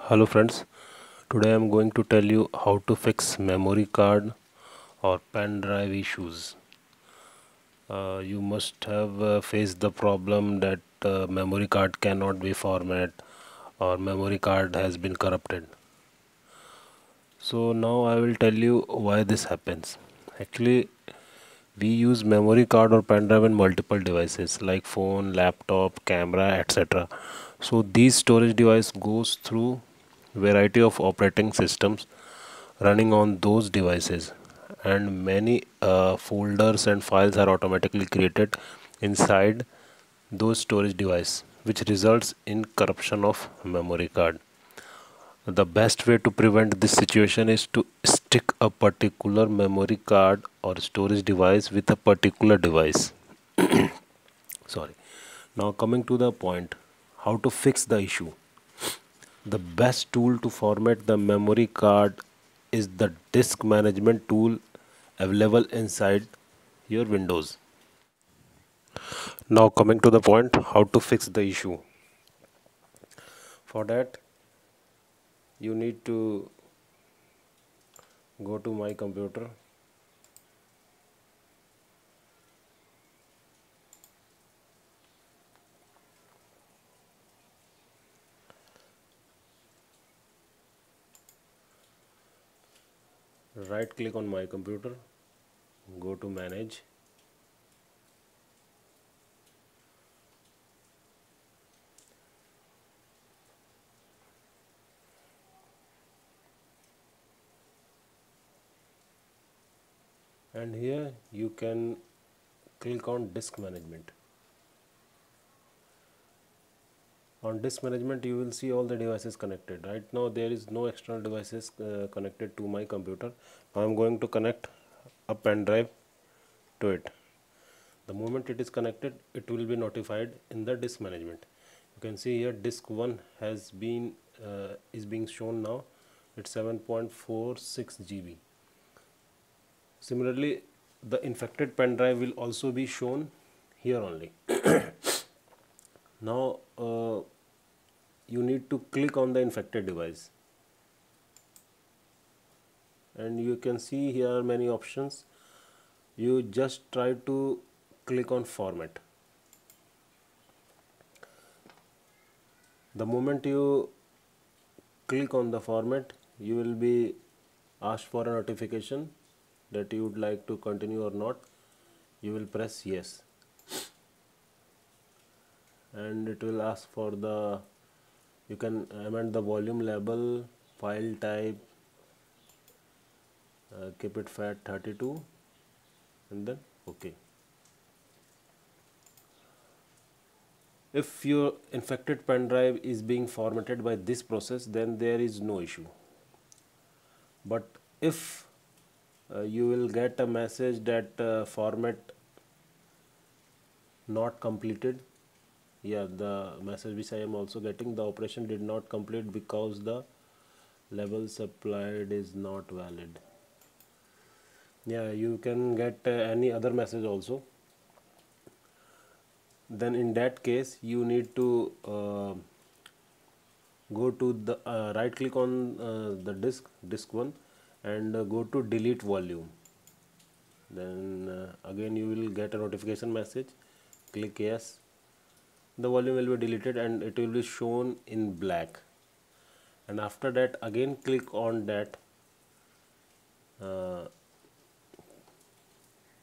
Hello friends, today I am going to tell you how to fix memory card or pen drive issues. You must have faced the problem that memory card cannot be formatted or memory card has been corrupted. So now I will tell you why this happens. Actually, we use memory card or pen drive in multiple devices like phone, laptop, camera, etc. So these storage device goes through variety of operating systems running on those devices, and many folders and files are automatically created inside those storage device, which results in corruption of memory card. The best way to prevent this situation is to stick a particular memory card or storage device with a particular device. Sorry. Now coming to the point, how to fix the issue. The best tool to format the memory card is the disk management tool available inside your Windows. Now coming to the point, how to fix the issue. For that, you need to go to my computer. Right click on my computer, go to manage, and here you can click on disk management. On disk management you will see all the devices connected. Right now there is no external devices connected to my computer. Now I am going to connect a pen drive to it. The moment it is connected, it will be notified in the disk management. You can see here disk 1 has been is being shown now. It's 7.46 GB. Similarly, the infected pen drive will also be shown here only. Now you need to click on the infected device, and you can see here are many options. You just try to click on format. The moment you click on the format, you will be asked for a notification that you would like to continue or not. You will press yes, and it will ask for the, you can amend the volume label, file type, keep it fat 32, and then OK. If your infected pen drive is being formatted by this process, then there is no issue. But if you will get a message that format not completed, yeah, the message which I am also getting, the operation did not complete because the label supplied is not valid. Yeah, you can get any other message also. Then in that case you need to go to the right click on the disk 1, and go to delete volume. Then again you will get a notification message. Click yes, the volume will be deleted and it will be shown in black. And after that again click on that uh,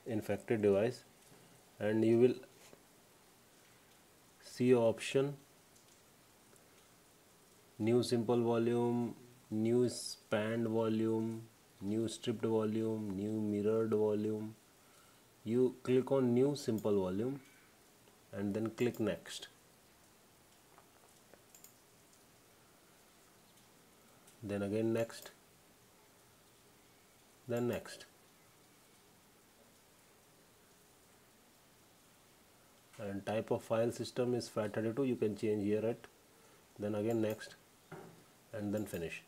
infected device, and you will see option new simple volume, new spanned volume, new stripped volume, new mirrored volume. You click on new simple volume and then click next. Then again next, then next. And type of file system is FAT32, you can change here at, then again next, and then finish.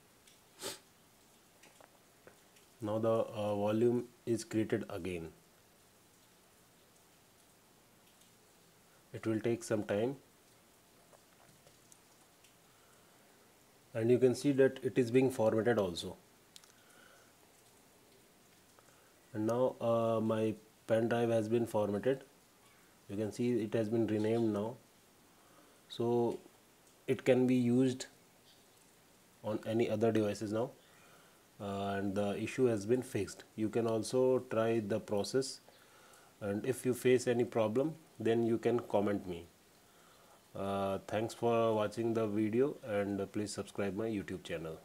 Now the volume is created again. It will take some time. and you can see that it is being formatted also. And now my pen drive has been formatted. You can see it has been renamed now, so it can be used on any other devices now, and the issue has been fixed. You can also try the process, and if you face any problem, then you can comment me. Thanks for watching the video, and please subscribe my YouTube channel.